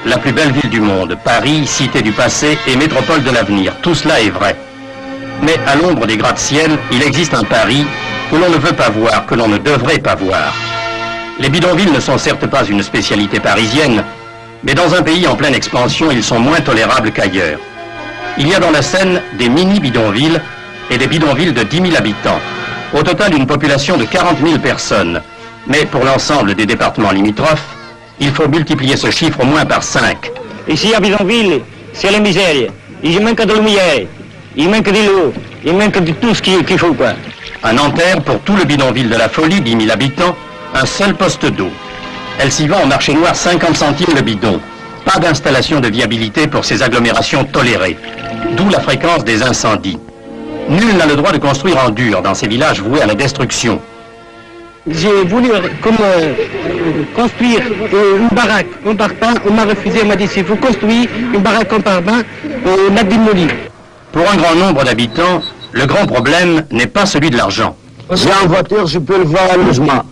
la plus belle ville du monde, Paris, cité du passé et métropole de l'avenir. Tout cela est vrai. Mais à l'ombre des gratte-ciel, il existe un Paris que l'on ne veut pas voir, que l'on ne devrait pas voir. Les bidonvilles ne sont certes pas une spécialité parisienne, mais dans un pays en pleine expansion, ils sont moins tolérables qu'ailleurs. Il y a dans la Seine des mini-bidonvilles et des bidonvilles de 10 000 habitants. Au total, une population de 40 000 personnes. Mais pour l'ensemble des départements limitrophes, il faut multiplier ce chiffre au moins par 5. Ici à Bidonville, c'est la misère. Il manque de lumière, il manque de l'eau, il manque de tout ce qu'il faut, quoi. À Nanterre, pour tout le bidonville de la Folie, 10 000 habitants, un seul poste d'eau. Elle s'y vend au marché noir 50 centimes le bidon. Pas d'installation de viabilité pour ces agglomérations tolérées. D'où la fréquence des incendies. Nul n'a le droit de construire en dur dans ces villages voués à la destruction. J'ai voulu construire une baraque en partant, on m'a refusé, on m'a dit s'il faut construire une baraque en partant, on a démoli. Pour un grand nombre d'habitants, le grand problème n'est pas celui de l'argent. J'ai en voiture, je peux le voir à logement.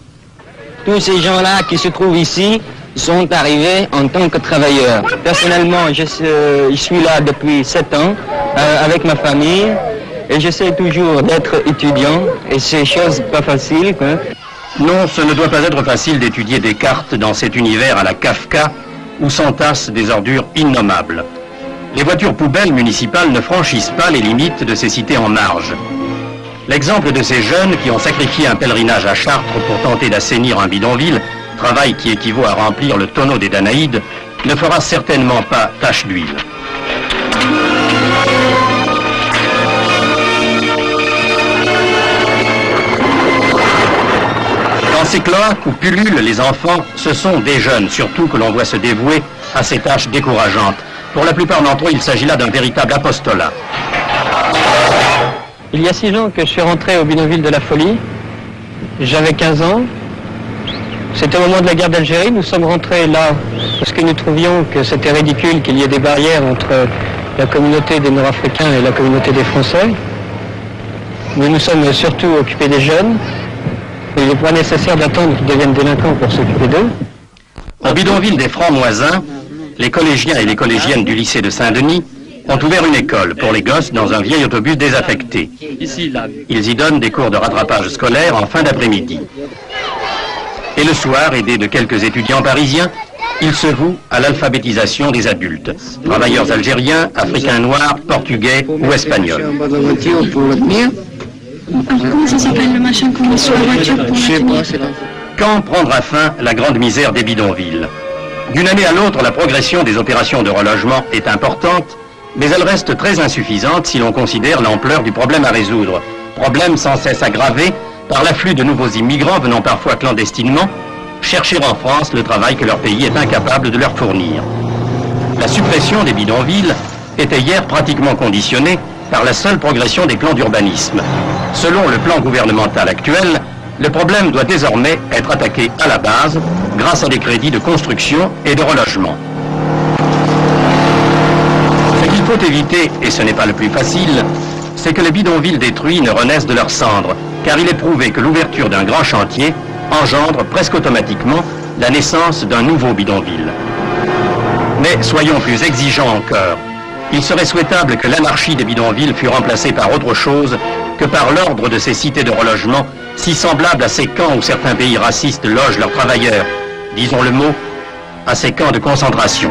Tous ces gens-là qui se trouvent ici sont arrivés en tant que travailleurs. Personnellement, je suis là depuis 7 ans avec ma famille et j'essaie toujours d'être étudiant et c'est chose pas facile, quoi. Non, ce ne doit pas être facile d'étudier Descartes dans cet univers à la Kafka où s'entassent des ordures innommables. Les voitures poubelles municipales ne franchissent pas les limites de ces cités en marge. L'exemple de ces jeunes qui ont sacrifié un pèlerinage à Chartres pour tenter d'assainir un bidonville, travail qui équivaut à remplir le tonneau des Danaïdes, ne fera certainement pas tache d'huile. Dans ces cloaques où pullulent les enfants, ce sont des jeunes, surtout que l'on voit se dévouer à ces tâches décourageantes. Pour la plupart d'entre eux, il s'agit là d'un véritable apostolat. Il y a 6 ans que je suis rentré au bidonville de la Folie. J'avais 15 ans. C'était au moment de la guerre d'Algérie. Nous sommes rentrés là parce que nous trouvions que c'était ridicule qu'il y ait des barrières entre la communauté des Nord-Africains et la communauté des Français. Nous nous sommes surtout occupés des jeunes. Il n'est pas nécessaire d'attendre qu'ils deviennent délinquants pour s'occuper d'eux. Au bidonville des Francs-Moisins, les collégiens et les collégiennes du lycée de Saint-Denis ont ouvert une école pour les gosses dans un vieil autobus désaffecté. Ils y donnent des cours de rattrapage scolaire en fin d'après-midi. Et le soir, aidés de quelques étudiants parisiens, ils se vouent à l'alphabétisation des adultes. Travailleurs algériens, africains noirs, portugais ou espagnols. Comment ça s'appelle le machin qu'on met sur la voiture pour la tenir ? Quand prendra fin la grande misère des bidonvilles? D'une année à l'autre, la progression des opérations de relogement est importante, mais elle reste très insuffisante si l'on considère l'ampleur du problème à résoudre. Problème sans cesse aggravé par l'afflux de nouveaux immigrants venant parfois clandestinement chercher en France le travail que leur pays est incapable de leur fournir. La suppression des bidonvilles était hier pratiquement conditionnée par la seule progression des plans d'urbanisme. Selon le plan gouvernemental actuel, le problème doit désormais être attaqué à la base grâce à des crédits de construction et de relogement. Ce qu'il faut éviter, et ce n'est pas le plus facile, c'est que les bidonvilles détruits ne renaissent de leurs cendres, car il est prouvé que l'ouverture d'un grand chantier engendre presque automatiquement la naissance d'un nouveau bidonville. Mais soyons plus exigeants encore. Il serait souhaitable que l'anarchie des bidonvilles fût remplacée par autre chose que par l'ordre de ces cités de relogement, si semblables à ces camps où certains pays racistes logent leurs travailleurs, disons le mot, à ces camps de concentration.